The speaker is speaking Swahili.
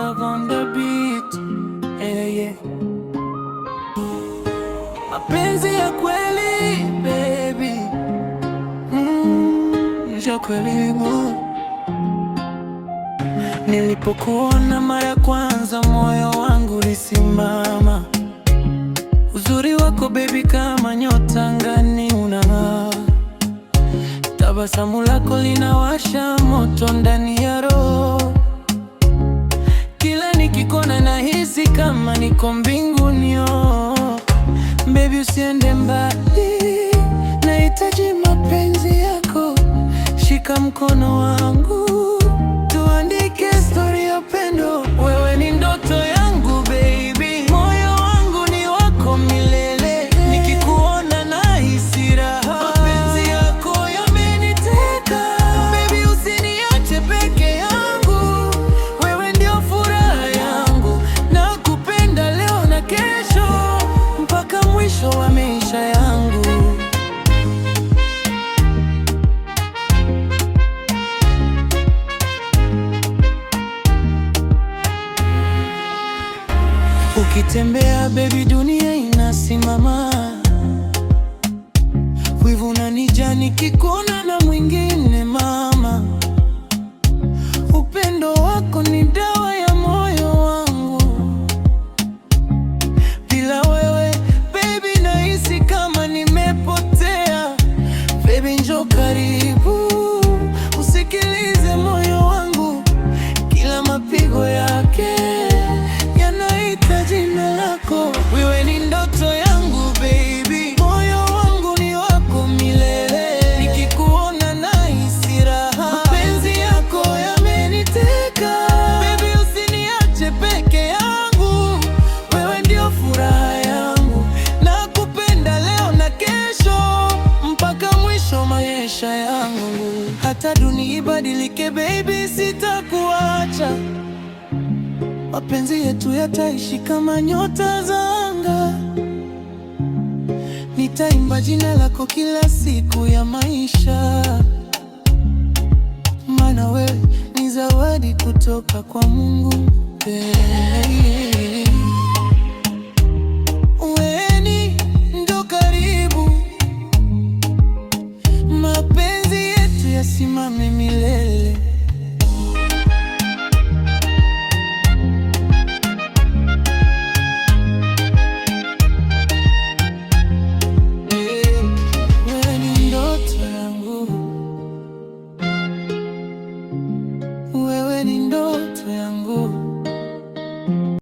Dog on the beat. Yeah. Mapenzi ya kweli baby, ya kweli. Nilipokuona mara kwanza moyo wangu ulisimama. Uzuri wako baby kama nyota angani unang'aa. Tabasamu lako linawasha moto ndani ya roho. Kila nikikuona nahisi kama niko mbinguni. Baby usiende mbali, nahitaji mapenzi yako. Shika mkono wangu, tuandike story ya upendo. Wewe ni ndoto yangu baby, moyo wangu ni wako milele. Nikikuona nahisi raha, mapenzi yako yameniteka. Baby usiniache peke yangu, wewe ndio furaha yangu. Nakupenda leo na kesho, mpaka mwisho wa maisha yangu. Ukitembea baby dunia inasimama. Wivu unanijaa nikikuona na mwingine mama. Upendo wako ni dawa ya moyo wangu. Bila wewe baby nahisi kama nimepotea. Baby njoo karibu, usikilize moyo wangu. Kila mapigo yake yanaita jina lako. Wewe ni ndoto yangu baby, moyo wangu ni wako milele. Nikikuona nahisi raha, mapenzi yako yameniteka. Baby usiniache peke yangu, wewe ndio furaha yangu. Nakupenda leo na kesho, mpaka mwisho maisha yangu. Hata dunia ibadilike baby, sitakuacha. Mapenzi yetu yataishi kama nyota za anga. Nitaimba jina lako kila siku ya maisha, maana wewe ni zawadi kutoka kwa Mungu. Wewe ndo karibu, mapenzi yetu yasimame